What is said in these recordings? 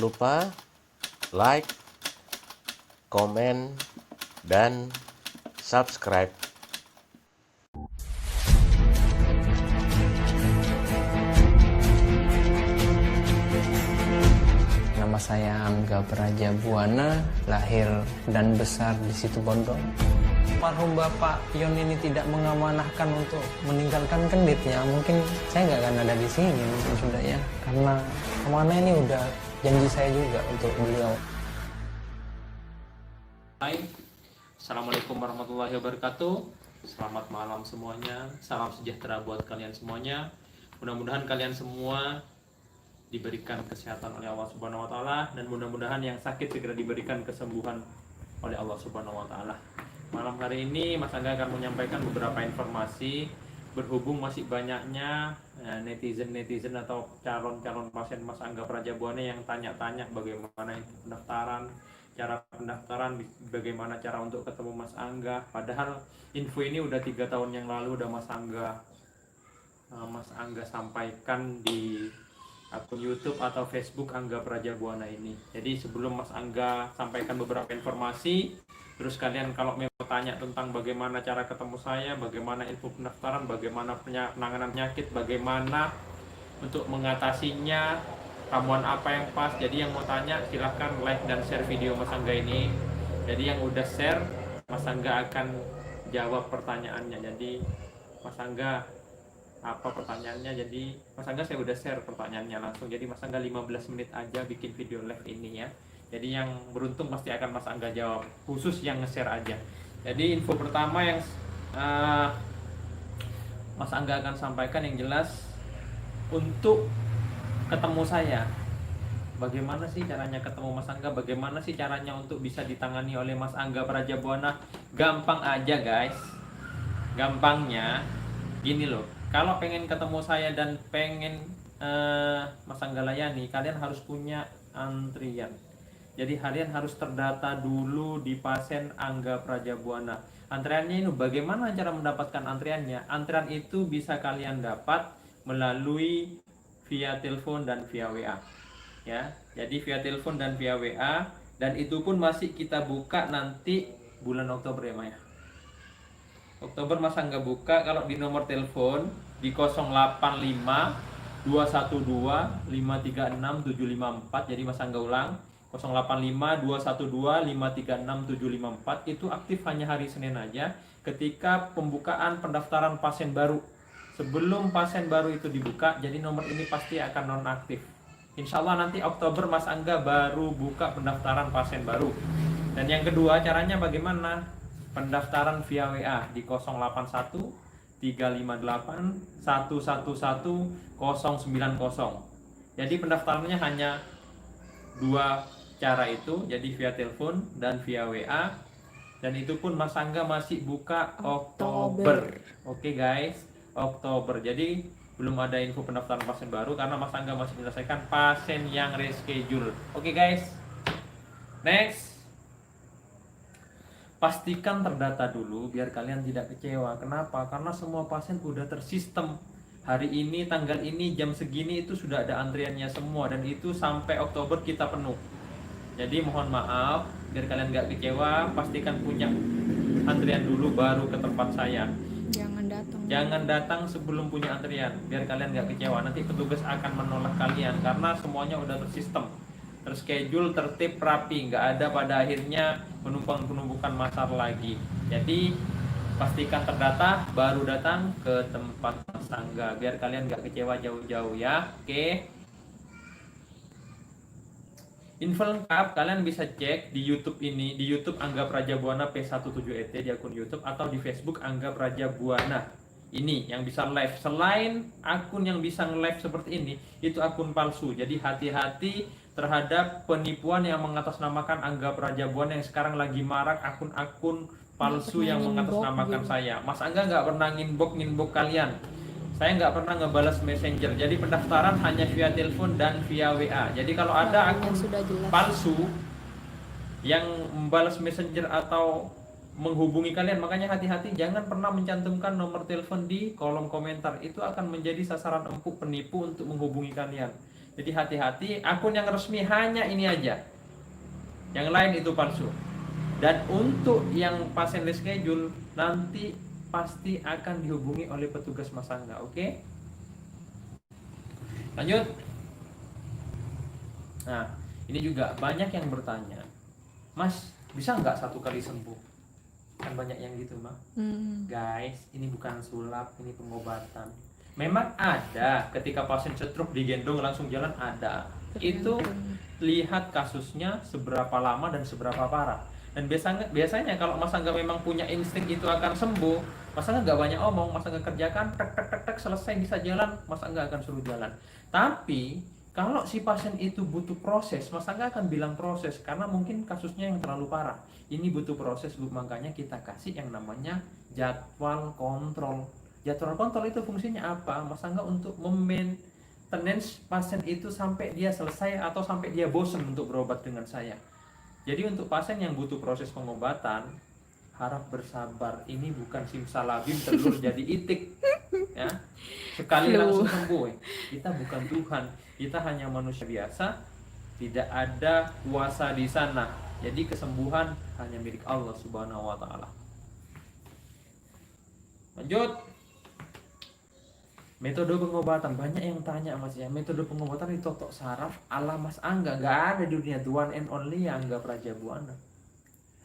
lupa like, komen, dan subscribe. Nama saya Angga Prajabuana, lahir dan besar di Situbondo. Almarhum Bapak Pion ini tidak mengamanahkan untuk meninggalkan Kenditnya, mungkin saya nggak akan ada di sini mungkin sudah ya, karena kemana ini udah janji saya juga untuk beliau. Hai, Assalamualaikum warahmatullahi wabarakatuh. Selamat malam semuanya. Salam sejahtera buat kalian semuanya. Mudah-mudahan kalian semua diberikan kesehatan oleh Allah Subhanahu wa taala, dan mudah-mudahan yang sakit segera diberikan kesembuhan oleh Allah Subhanahu wa taala. Malam hari ini Mas Angga akan menyampaikan beberapa informasi berhubung masih banyaknya netizen atau calon-calon pasien Mas Angga Prajabuana yang tanya-tanya bagaimana pendaftaran, cara pendaftaran, bagaimana cara untuk ketemu Mas Angga. Padahal info ini udah 3 tahun yang lalu udah Mas Angga sampaikan di akun YouTube atau Facebook Angga Prajabuana ini. Jadi sebelum Mas Angga sampaikan beberapa informasi, terus kalian kalau mau tanya tentang bagaimana cara ketemu saya, bagaimana info pendaftaran, bagaimana penanganan penyakit, bagaimana untuk mengatasinya, ramuan apa yang pas. Jadi yang mau tanya silahkan like dan share video Mas Angga ini. Jadi yang udah share, Mas Angga akan jawab pertanyaannya. Jadi Mas Angga, apa pertanyaannya? Jadi Mas Angga saya udah share pertanyaannya langsung. Jadi Mas Angga 15 menit aja bikin video live ini ya. Jadi yang beruntung pasti akan Mas Angga jawab, khusus yang nge-share aja. Jadi info pertama yang Mas Angga akan sampaikan yang jelas untuk ketemu saya. Bagaimana sih caranya ketemu Mas Angga? Bagaimana sih caranya untuk bisa ditangani oleh Mas Angga Prajabuana? Gampang aja guys. Gampangnya gini loh. Kalau pengen ketemu saya dan pengen Mas Angga layani, kalian harus punya antrian. Jadi kalian harus terdata dulu di pasien Angga Prajabuana. Antriannya ini bagaimana cara mendapatkan antriannya? Antrian itu bisa kalian dapat melalui via telepon dan via WA. Ya, jadi via telepon dan via WA, dan itu pun masih kita buka nanti bulan Oktober ya Maya. Oktober Mas Angga buka kalau di nomor telepon di 085 212 536 754. Jadi Mas Angga ulang 085 212 536 754. Itu aktif hanya hari Senin aja ketika pembukaan pendaftaran pasien baru. Sebelum pasien baru itu dibuka, jadi nomor ini pasti akan nonaktif. Insya Allah nanti Oktober Mas Angga baru buka pendaftaran pasien baru. Dan yang kedua caranya bagaimana? Pendaftaran via WA di 081 358 111 090. Jadi pendaftarannya hanya 2 cara itu, jadi via telepon dan via WA. Dan itu pun Mas Angga masih buka Oktober. Oke guys, Oktober. Jadi belum ada info pendaftaran pasien baru karena Mas Angga masih menyelesaikan pasien yang reschedule. Oke guys. Next. Pastikan terdata dulu biar kalian tidak kecewa. Kenapa? Karena semua pasien udah tersistem. Hari ini, tanggal ini, jam segini itu sudah ada antriannya semua. Dan itu sampai Oktober kita penuh. Jadi mohon maaf, biar kalian gak kecewa, pastikan punya antrian dulu baru ke tempat saya. Jangan datang sebelum punya antrian, biar kalian gak kecewa. Nanti petugas akan menolak kalian karena semuanya udah tersistem, terschedule, tertib, rapi, nggak ada pada akhirnya penumpukan masal lagi. Jadi pastikan terdata baru datang ke tempat Mas Angga biar kalian nggak kecewa jauh-jauh ya. Oke. Info lengkap kalian bisa cek di YouTube ini, di YouTube Angga Prajabuana P17ET di akun YouTube, atau di Facebook Angga Prajabuana. Ini yang bisa live. Selain akun yang bisa nge-live seperti ini, itu akun palsu. Jadi hati-hati terhadap penipuan yang mengatasnamakan Angga Prajabuana yang sekarang lagi marak, akun-akun palsu yang mengatasnamakan saya. Mas Angga nggak pernah nginbox kalian. Saya nggak pernah ngebalas messenger. Jadi pendaftaran hanya via telepon dan via WA. Jadi kalau ada akun palsu yang membalas messenger atau menghubungi kalian, makanya hati-hati, jangan pernah mencantumkan nomor telepon di kolom komentar. Itu akan menjadi sasaran empuk penipu untuk menghubungi kalian. Jadi hati-hati, akun yang resmi hanya ini aja. Yang lain itu palsu. Dan untuk yang pasien reschedule nanti pasti akan dihubungi oleh petugas Mas Angga, oke? Lanjut. Nah, ini juga banyak yang bertanya, Mas, bisa nggak 1 kali sembuh? Kan banyak yang gitu, Mak. Guys, ini bukan sulap, ini pengobatan. Memang ada ketika pasien stroke digendong langsung jalan, ada. Itu lihat kasusnya seberapa lama dan seberapa parah. Dan biasanya kalau Mas Angga memang punya insting itu akan sembuh, Mas Angga nggak banyak omong, Mas Angga kerjakan, tek selesai bisa jalan, Mas Angga akan suruh jalan. Tapi kalau si pasien itu butuh proses, Mas Angga akan bilang proses karena mungkin kasusnya yang terlalu parah. Ini butuh proses, Bu, makanya kita kasih yang namanya jadwal kontrol. Jadwal kontrol itu fungsinya apa? Mas Angga untuk maintenance pasien itu sampai dia selesai atau sampai dia bosan untuk berobat dengan saya. Jadi untuk pasien yang butuh proses pengobatan, harap bersabar. Ini bukan simsalabim telur jadi itik, ya. Sekali langsung sembuh. Kita bukan Tuhan, kita hanya manusia biasa. Tidak ada kuasa di sana. Jadi kesembuhan hanya milik Allah Subhanahu wa taala. Lanjut. Metode pengobatan, banyak yang tanya Mas ya, metode pengobatan di totok saraf ala Mas Angga nggak ada di dunia, the one and only Angga Prajabuana.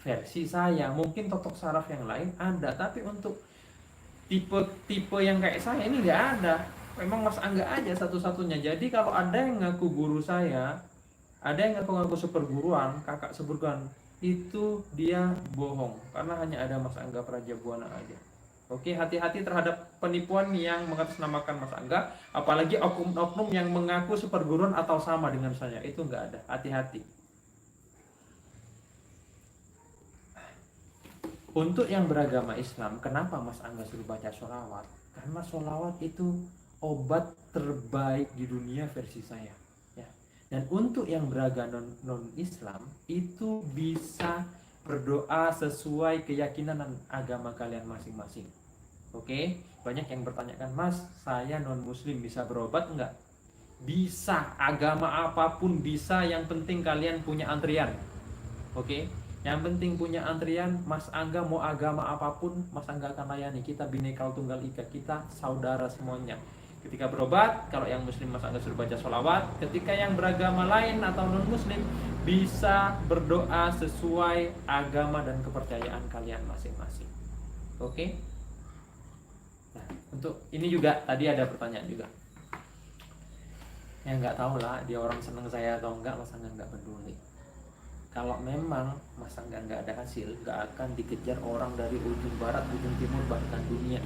Versi saya, mungkin totok saraf yang lain ada, tapi untuk tipe yang kayak saya ini nggak ada. Memang Mas Angga aja satu-satunya. Jadi kalau ada yang ngaku guru saya, ada yang ngaku superguruan, kakak seperguruan, itu dia bohong, karena hanya ada Mas Angga Prajabuana aja. Oke, hati-hati terhadap penipuan yang mengatasnamakan Mas Angga, apalagi oknum-oknum yang mengaku superguruan atau sama dengan saya, itu nggak ada. Hati-hati. Untuk yang beragama Islam, kenapa Mas Angga suruh baca sholawat? Karena sholawat itu obat terbaik di dunia versi saya. Ya. Dan untuk yang beragama non-Islam, itu bisa berdoa sesuai keyakinan dan agama kalian masing-masing. Oke, banyak yang bertanyakan, Mas, saya non-muslim bisa berobat enggak? Bisa, agama apapun bisa, yang penting kalian punya antrian. Oke, yang penting punya antrian. Mas Angga mau agama apapun, Mas Angga akan layani. Kita Bhinneka Tunggal Ika, kita saudara semuanya. Ketika berobat, kalau yang muslim Mas Angga suruh baca sholawat. Ketika yang beragama lain atau non-muslim, bisa berdoa sesuai agama dan kepercayaan kalian masing-masing. Oke? Nah, untuk ini juga tadi ada pertanyaan juga. Ya nggak tahu lah, dia orang seneng saya atau enggak, Mas Angga nggak peduli. Kalau memang Mas Angga nggak ada hasil, nggak akan dikejar orang dari ujung barat, ujung timur, bahkan dunia.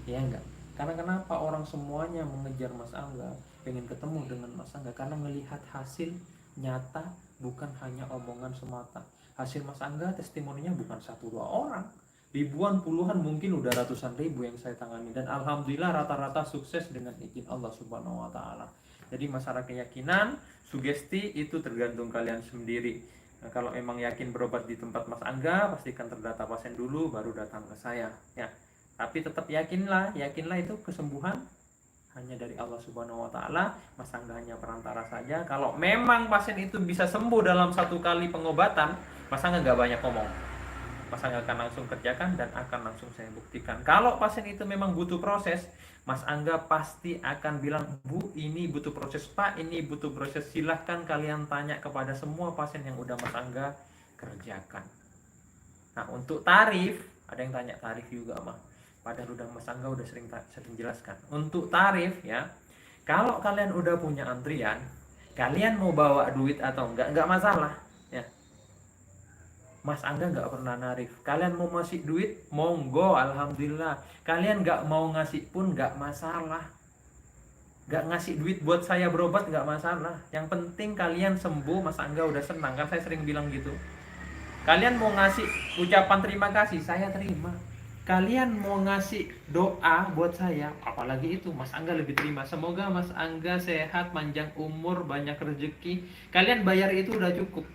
Ya enggak? Karena kenapa orang semuanya mengejar Mas Angga, pengen ketemu dengan Mas Angga? Karena melihat hasil nyata, bukan hanya omongan semata. Hasil Mas Angga testimoninya bukan 1-2 orang, ribuan, puluhan, mungkin udah ratusan ribu yang saya tangani. Dan alhamdulillah rata-rata sukses dengan izin Allah Subhanahu wa taala. Jadi masalah keyakinan, sugesti itu tergantung kalian sendiri. Nah, kalau memang yakin berobat di tempat Mas Angga, pastikan terdata pasien dulu baru datang ke saya, ya. Tapi tetap yakinlah itu kesembuhan hanya dari Allah Subhanahu wa taala. Mas Angga hanya perantara saja. Kalau memang pasien itu bisa sembuh dalam 1 kali pengobatan, Mas Angga nggak banyak ngomong. Mas Angga akan langsung kerjakan dan akan langsung saya buktikan. Kalau pasien itu memang butuh proses, Mas Angga pasti akan bilang, Bu, ini butuh proses, Pak, ini butuh proses. Silahkan kalian tanya kepada semua pasien yang udah Mas Angga kerjakan. Nah, untuk tarif, ada yang tanya tarif juga, mah. Padahal udah Mas Angga udah sering jelaskan. Untuk tarif, ya, kalau kalian udah punya antrian, kalian mau bawa duit atau enggak masalah, ya. Mas Angga nggak pernah narif. Kalian mau ngasih duit, monggo, alhamdulillah. Kalian nggak mau ngasih pun nggak masalah. Nggak ngasih duit buat saya berobat nggak masalah. Yang penting kalian sembuh, Mas Angga udah senang. Kan saya sering bilang gitu. Kalian mau ngasih ucapan terima kasih, saya terima. Kalian mau ngasih doa buat saya, apalagi itu, Mas Angga lebih terima. Semoga Mas Angga sehat, panjang umur, banyak rezeki. Kalian bayar itu udah cukup.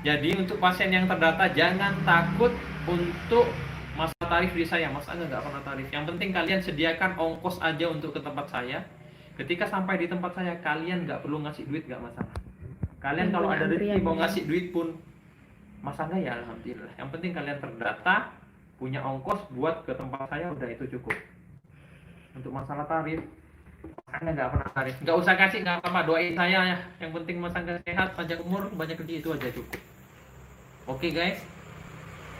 Jadi untuk pasien yang terdata, jangan takut untuk masalah tarif di saya. Mas Angga nggak pernah tarif. Yang penting kalian sediakan ongkos aja untuk ke tempat saya. Ketika sampai di tempat saya, kalian nggak perlu ngasih duit, nggak masalah. Kalian Yang kalau punya ada rezeki antrian mau ya. ngasih duit pun, Mas Angga ya alhamdulillah. Yang penting kalian terdata, punya ongkos buat ke tempat saya, udah itu cukup. Untuk masalah tarif, Mas Angga nggak pernah tarif. Nggak usah kasih, nggak apa-apa, doain saya ya. Yang penting Mas Angga sehat, panjang umur, banyak rezeki, itu aja cukup. Oke guys,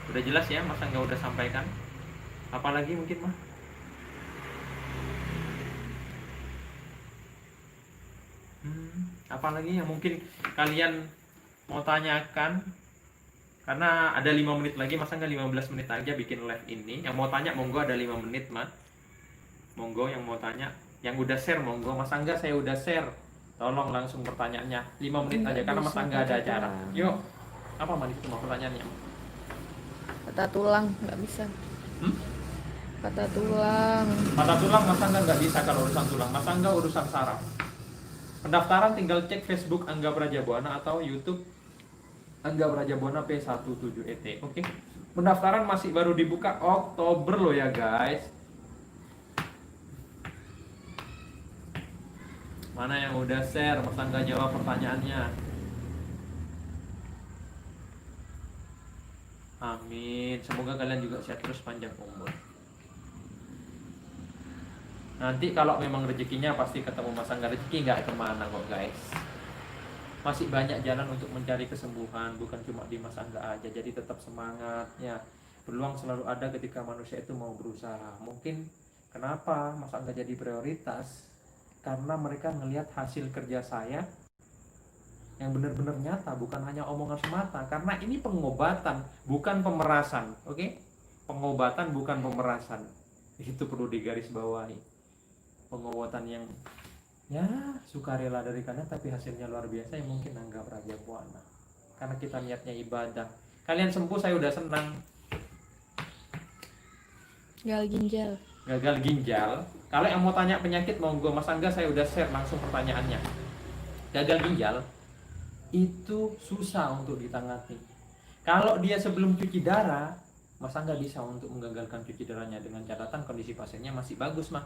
udah jelas ya, Mas Angga udah sampaikan. Apalagi mungkin mah? Apalagi yang mungkin kalian mau tanyakan, karena ada 5 menit lagi, masa nggak 15 menit aja bikin live ini. Yang mau tanya monggo, ada 5 menit mah, monggo yang mau tanya, yang udah share monggo. Mas Angga saya udah share, tolong langsung pertanyaannya 5 menit aja, karena Mas Angga ada acara. Yuk, apa manis itu mau pertanyaannya? Patah tulang nggak bisa. Patah tulang. Patah tulang Mas Angga nggak bisa kalau urusan tulang, Mas Angga urusan saraf. Pendaftaran tinggal cek Facebook Angga Prajabuana atau YouTube Angga Prajabuana P17ET. Oke. Pendaftaran masih baru dibuka Oktober loh ya guys. Mana yang udah share? Mas Angga jawab pertanyaannya. Amin. Semoga kalian juga sehat terus, panjang umur. Nanti kalau memang rezekinya pasti ketemu Mas Angga. Rezeki nggak kemana kok guys. Masih banyak jalan untuk mencari kesembuhan, bukan cuma di Mas Angga aja. Jadi tetap semangat ya. Peluang selalu ada ketika manusia itu mau berusaha. Mungkin kenapa Mas Angga jadi prioritas? Karena mereka ngelihat hasil kerja saya yang benar-benar nyata, bukan hanya omongan semata. Karena ini pengobatan, bukan pemerasan. Oke? Pengobatan bukan pemerasan. Itu perlu digarisbawahi. Pengobatan yang ya sukarela dari kalian tapi hasilnya luar biasa, yang mungkin Angga Prajabuana. Karena kita niatnya ibadah. Kalian sembuh saya udah senang. Gagal ginjal. Gagal ginjal. Kalau yang mau tanya penyakit monggo, Mas Angga saya udah share langsung pertanyaannya. Gagal ginjal itu susah untuk ditangani. Kalau dia sebelum cuci darah, Mas Angga bisa untuk menggagalkan cuci darahnya dengan catatan kondisi pasiennya masih bagus mah.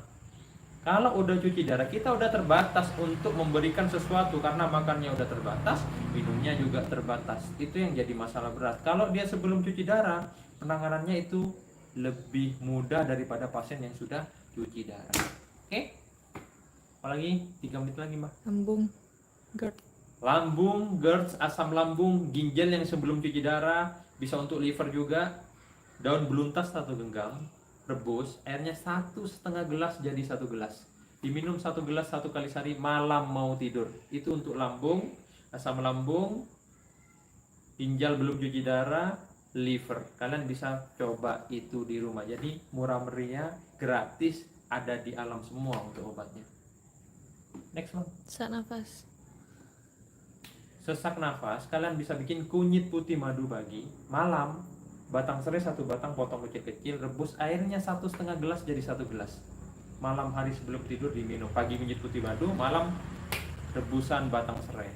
Kalau udah cuci darah, kita udah terbatas untuk memberikan sesuatu karena makannya udah terbatas, minumnya juga terbatas. Itu yang jadi masalah berat. Kalau dia sebelum cuci darah, penanganannya itu lebih mudah daripada pasien yang sudah cuci darah. Oke? Apalagi 3 menit lagi, Mbak. Lambung. GERD. Lambung, GERD, asam lambung, ginjal yang sebelum cuci darah, bisa untuk liver juga. Daun beluntas atau genggam, rebus, airnya 1,5 gelas jadi 1 gelas. Diminum 1 gelas 1 kali sehari malam mau tidur. Itu untuk lambung, asam lambung, ginjal belum cuci darah, liver. Kalian bisa coba itu di rumah. Jadi murah meriah, gratis, ada di alam semua untuk obatnya. Next one. Sesak nafas. Sesak nafas, kalian bisa bikin kunyit putih madu pagi, malam. Batang serai 1 batang, potong kecil-kecil, rebus airnya 1,5 gelas jadi 1 gelas. Malam hari sebelum tidur diminum. Pagi kunyit putih madu, malam rebusan batang serai.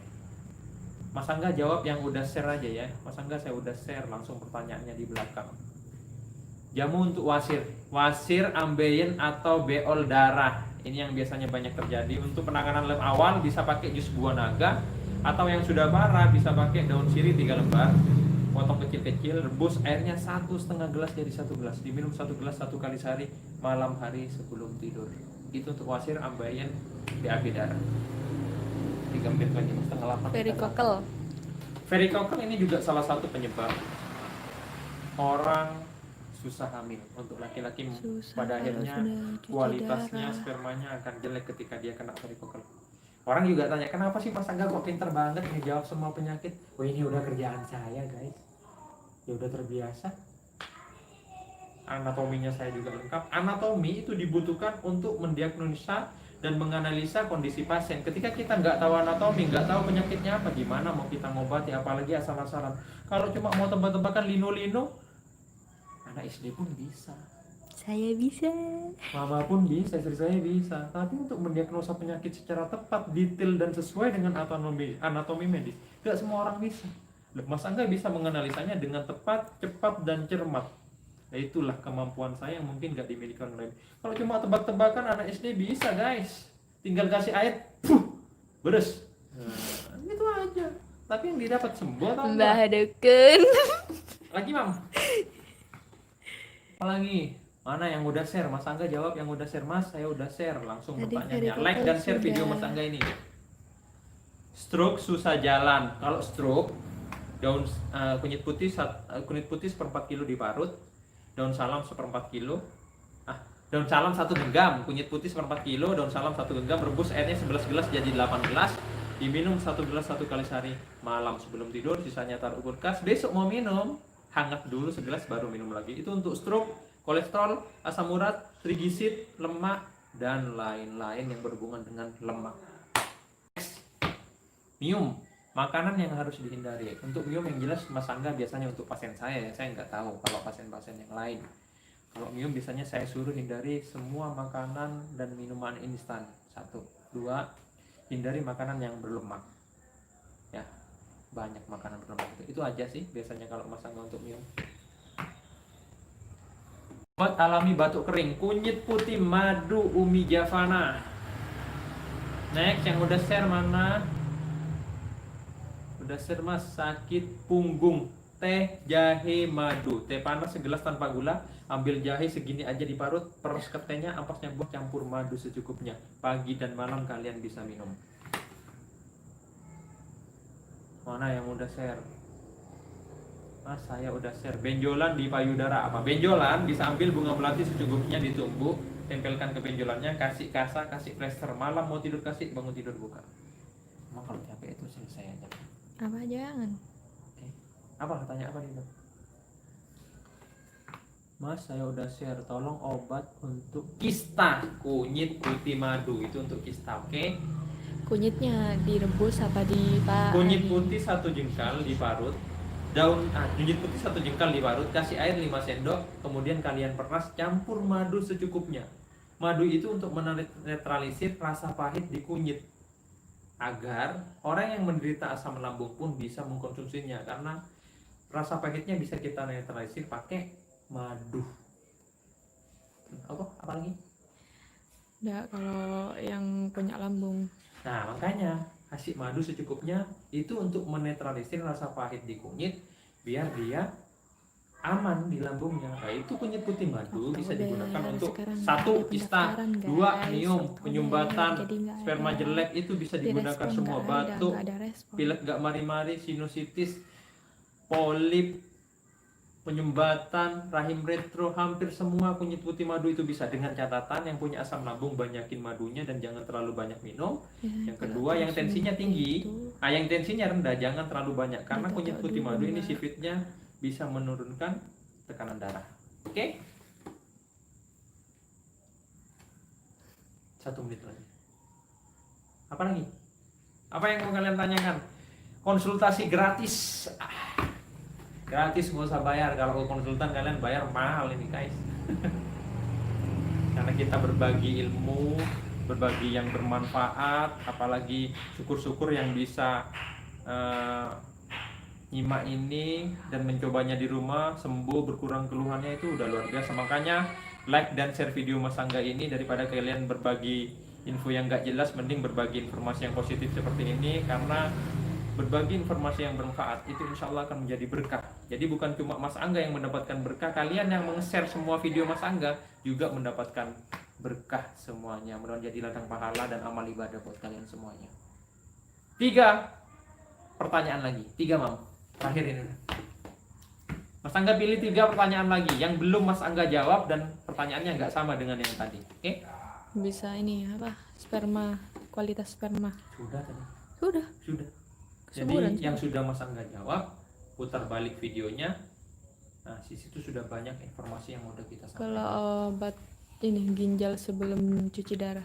Mas Angga jawab yang udah share aja ya. Mas Angga saya udah share langsung pertanyaannya di belakang. Jamu untuk wasir, wasir, ambeien atau beol darah. Ini yang biasanya banyak terjadi. Untuk penanganan lem awal bisa pakai jus buah naga, atau yang sudah parah bisa pakai daun sirih 3 lembar. Potong kecil-kecil, rebus airnya 1,5 gelas jadi 1 gelas. Diminum 1 gelas 1 kali sehari malam hari sebelum tidur. Itu untuk wasir, ambeien, BAB darah. 3 menit lagi, setengah 8. Perikokel. Perikokel ini juga salah satu penyebab orang susah hamil. Untuk laki-laki pada akhirnya kualitasnya spermanya akan jelek ketika dia kena perikokel. Orang juga tanya, kenapa sih Mas Angga kok pinter banget ngejawab semua penyakit? Oh ini udah kerjaan saya guys. Ya udah terbiasa. Anatominya saya juga lengkap. Anatomi itu dibutuhkan untuk mendiagnosa dan menganalisa kondisi pasien. Ketika kita nggak tahu anatomi, nggak tahu penyakitnya apa, gimana mau kita ngobati, apalagi asal-asalan. Kalau cuma mau tebak-tebakan lino-lino, anak SD pun bisa. Saya bisa. Mama pun bisa, istri saya bisa. Tapi untuk mendiagnosa penyakit secara tepat, detail, dan sesuai dengan anatomi medis, tidak semua orang bisa. Mas Angga bisa menganalisanya dengan tepat, cepat, dan cermat. Nah, itulah kemampuan saya yang mungkin nggak dimiliki orang lain. Kalau cuma tebak-tebakan, anak SD bisa guys. tinggal kasih air, beres. Nah, itu aja. Tapi yang didapat sembuh atau Mbah enggak? Deken. Lagi mam. Apalagi? Mana yang udah share? Mas Angga jawab yang udah share. Mas, saya udah share. Langsung Tadi pertanyaannya. Ferry Like Kokel dan share video sudah. Mas Angga ini. Stroke susah jalan. Kalau stroke, daun kunyit putih seperempat kilo diparut, daun salam seperempat kilo. Daun salam 1 genggam, kunyit putih seperempat kilo, daun salam 1 genggam, rebus airnya 11 gelas jadi 8 gelas. Diminum 1 gelas 1 kali sehari malam sebelum tidur, sisanya taruh kulkas. Besok mau minum, hangat dulu segelas baru minum lagi. Itu untuk stroke, kolesterol, asam urat, trigliserid, lemak, dan lain-lain yang berhubungan dengan lemak. Mium, makanan yang harus dihindari. Untuk mium yang jelas Mas Angga biasanya untuk pasien saya nggak tahu kalau pasien-pasien yang lain. Kalau mium biasanya saya suruh hindari semua makanan dan minuman instan. 1, 2, hindari makanan yang berlemak. Ya, banyak makanan berlemak itu aja sih biasanya kalau Mas Angga untuk mium. Obat alami batuk kering, kunyit putih, madu, umi javana. Next, yang udah share mana? Udah share Mas, sakit punggung, teh, jahe, madu. Teh panas segelas tanpa gula, ambil jahe segini aja diparut, peres ke tehnya, ampasnya buah, campur madu secukupnya. Pagi dan malam kalian bisa minum. Mana yang udah share? Mas, saya udah share. Benjolan di payudara apa? Benjolan bisa ambil bunga melati secukupnya ditumbuk, tempelkan ke benjolannya, kasih kasa, kasih plester. Malam mau tidur kasih, bangun tidur buka. Emang kalau capek itu selesai aja. Apa jangan? Apa katanya apa nih? Mas, saya udah share. Tolong obat untuk kista, kunyit putih madu itu untuk kista, oke? Kunyitnya direbus apa diparut? Kunyit putih 1 jengkal diparut, kunyit putih 1 jengkal diparut, kasih air 5 sendok, kemudian kalian peras, campur madu secukupnya. Madu itu untuk menetralisir rasa pahit di kunyit, agar orang yang menderita asam lambung pun bisa mengkonsumsinya, karena rasa pahitnya bisa kita netralisir pakai madu. Apa lagi? Enggak, kalau yang punya lambung. Nah, makanya kasih madu secukupnya itu untuk menetralisir rasa pahit di kunyit biar dia aman di lambungnya. Nah, itu kunyit putih madu bisa digunakan untuk 1 kista, 2 mium, penyumbatan, sperma jelek itu bisa digunakan semua, batuk, pilek gak mari-mari, sinusitis, polip, penyumbatan, rahim retro, hampir semua kunyit putih madu itu bisa, dengan catatan yang punya asam lambung banyakin madunya dan jangan terlalu banyak minum. Yang kedua, yang tensinya tinggi, yang tensinya rendah jangan terlalu banyak, karena kunyit putih madu ini sifatnya bisa menurunkan tekanan darah. Oke? 1 menit lagi. Apa lagi? Apa yang mau kalian tanyakan? Konsultasi gratis. Gratis, nggak usah bayar. Kalau konsultan kalian bayar mahal ini guys. Karena kita berbagi ilmu, berbagi yang bermanfaat, apalagi syukur-syukur yang bisa nyimak ini dan mencobanya di rumah, sembuh, berkurang keluhannya, itu udah luar biasa. Makanya like dan share video Mas Angga ini, daripada kalian berbagi info yang gak jelas, mending berbagi informasi yang positif seperti ini, karena berbagi informasi yang bermanfaat itu insya Allah akan menjadi berkah. Jadi bukan cuma Mas Angga yang mendapatkan berkah, kalian yang meng-share semua video Mas Angga juga mendapatkan berkah semuanya. Mudah-mudahan jadi ladang pahala dan amal ibadah buat kalian semuanya. 3 pertanyaan lagi, 3 Mam, terakhir ini. Mas Angga pilih 3 pertanyaan lagi yang belum Mas Angga jawab dan pertanyaannya nggak sama dengan yang tadi, oke? Bisa ini apa? Sperma, kualitas sperma. Sudah tadi. Sudah. Jadi Sebulan yang sudah Mas Angga jawab, putar balik videonya. Nah, di situ sudah banyak informasi yang udah kita sampaikan. Kalau obat ini ginjal sebelum cuci darah.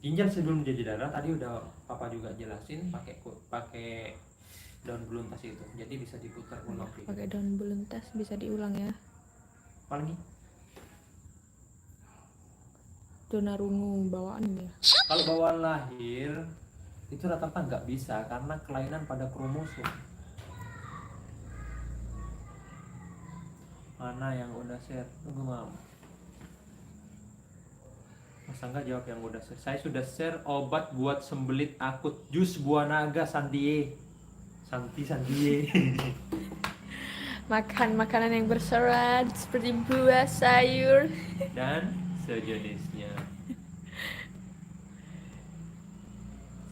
Ginjal sebelum cuci darah tadi udah Papa juga jelasin, pakai daun beluntas itu. Jadi bisa diputar ulang video. Pakai daun beluntas bisa diulang ya. Apa lagi? Tunarungu bawaan ya. Kalau bawaan lahir itu rata-rata nggak bisa karena kelainan pada kromosom. Mana yang udah share? Tunggu Mam. Mas Angga jawab yang udah share. Saya sudah share obat buat sembelit akut, jus buah naga Santie. Makan makanan yang berserat seperti buah, sayur. Dan sejenisnya.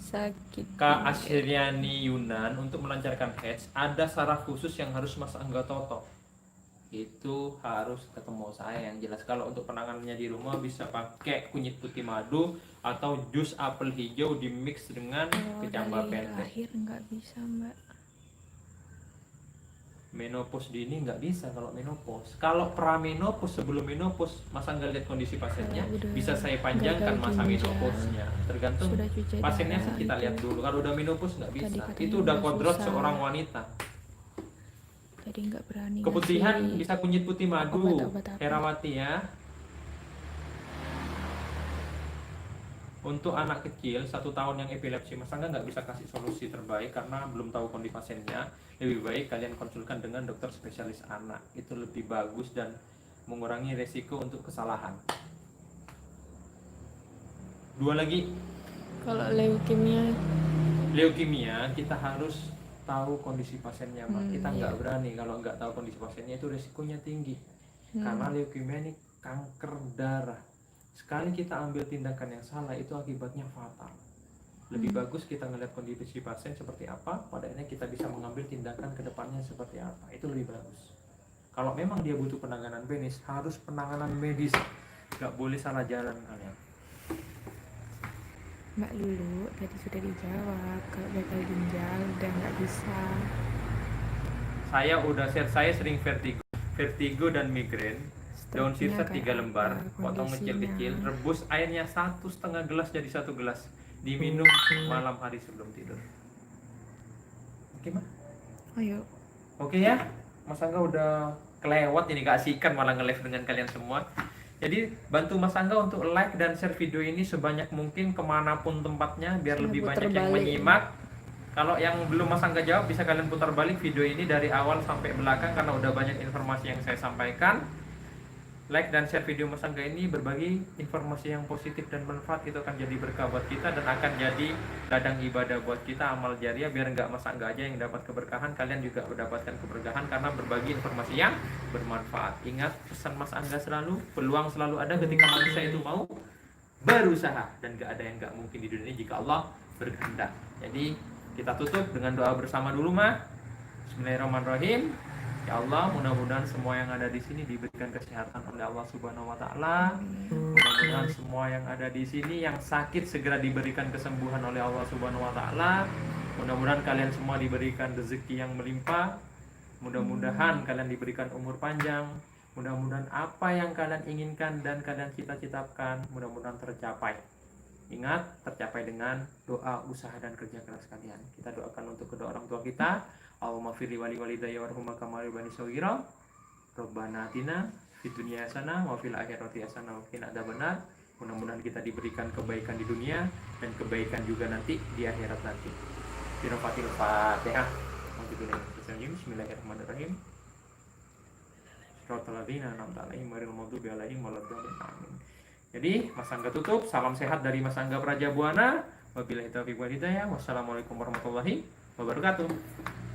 Sakit. Kak Asyriani Yunan, untuk melancarkan heads ada saraf khusus yang harus Mas Angga toto. Itu harus ketemu saya yang jelas. Kalau untuk penanganannya di rumah bisa pakai kunyit putih madu atau jus apel hijau di mix dengan Kalau kecambah dari pente. lahir nggak bisa, Mbak. Menopause dini nggak bisa kalau menopause. Kalau pramenopause, sebelum menopause, Mas Angga lihat kondisi pasiennya, Kalau udah bisa saya panjangkan gagal masa ginjal, menopausenya. Tergantung sudah cuci pasiennya darah, kita itu lihat dulu. Kalau udah menopause nggak bisa. katanya Itu udah udah kodrat susah. seorang wanita. Jadi nggak berani Keputihan ngasih bisa kunyit putih madu, obat-obat apa. Herawati ya. Untuk anak kecil 1 tahun yang epilepsi, Mas Angga nggak bisa kasih solusi terbaik karena belum tahu kondisi pasiennya. Lebih baik kalian konsulkan dengan dokter spesialis anak. Itu lebih bagus dan mengurangi resiko untuk kesalahan. 2 lagi, Kalau leukemia leukemia kita harus tahu kondisi pasiennya, Mbak. Kita nggak iya. berani kalau nggak tahu kondisi pasiennya, itu resikonya tinggi. Karena leukemia ini kanker darah. Sekali kita ambil tindakan yang salah, itu akibatnya fatal. Lebih bagus kita ngeliat kondisi pasien seperti apa, pada akhirnya kita bisa mengambil tindakan ke depannya seperti apa. Itu lebih bagus. Kalau memang dia butuh penanganan medis, harus penanganan medis. Nggak boleh salah jalan kalian. Mbak Lulu tadi sudah dijawab. Kalau gagal ginjal udah nggak bisa. Saya udah share, saya sering vertigo dan migrain. Daun sirsa 3 lembar, potong kecil-kecil, rebus airnya 1,5 gelas jadi 1 gelas, diminum malam hari sebelum tidur. Oke, Mas? Ayo. Oke ya, Mas Angga udah kelewat ini, keasikan malah nge-live dengan kalian semua. Jadi bantu Mas Angga untuk like dan share video ini sebanyak mungkin kemanapun tempatnya, biar lebih banyak yang menyimak. Kalau yang belum Mas Angga jawab, bisa kalian putar balik video ini dari awal sampai belakang karena udah banyak informasi yang saya sampaikan. Like dan share video Mas Angga ini, berbagi informasi yang positif dan bermanfaat, itu akan jadi berkah buat kita dan akan jadi ladang ibadah buat kita, amal jariah, biar nggak Mas Angga aja yang dapat keberkahan, kalian juga mendapatkan keberkahan karena berbagi informasi yang bermanfaat. Ingat pesan Mas Angga selalu, peluang selalu ada ketika manusia itu mau berusaha, dan nggak ada yang nggak mungkin di dunia ini jika Allah berkehendak. Jadi kita tutup dengan doa bersama dulu, Mah. Bismillahirrahmanirrahim. Ya Allah, mudah-mudahan semua yang ada di sini diberikan kesehatan oleh Allah Subhanahu wa taala. Mudah-mudahan semua yang ada di sini yang sakit segera diberikan kesembuhan oleh Allah Subhanahu wa taala. Mudah-mudahan kalian semua diberikan rezeki yang melimpah. Mudah-mudahan kalian diberikan umur panjang. Mudah-mudahan apa yang kalian inginkan dan kalian cita-citakan mudah-mudahan tercapai. Ingat, tercapai dengan doa, usaha dan kerja keras kalian. Kita doakan untuk kedua orang tua kita. Allahumma firli wali walidayya warhumma kama rabbani shaghira. Rabbana atina fid dunya hasanah wa fil akhirati hasanah wa qina adzabannar. Mudah-mudahan kita diberikan kebaikan di dunia dan kebaikan juga nanti di akhirat nanti. Birofatil Fatihah. Bismillahirrahmanirrahim. Shiratal ladzina an'amta 'alaihim ghairil maghdubi 'alaihim waladdallin. Amin. Jadi Mas Angga tutup. Salam sehat dari Mas Angga Prajabuana. Wabillahi taufiq wal hidayah. Wassalamualaikum warahmatullahi wabarakatuh.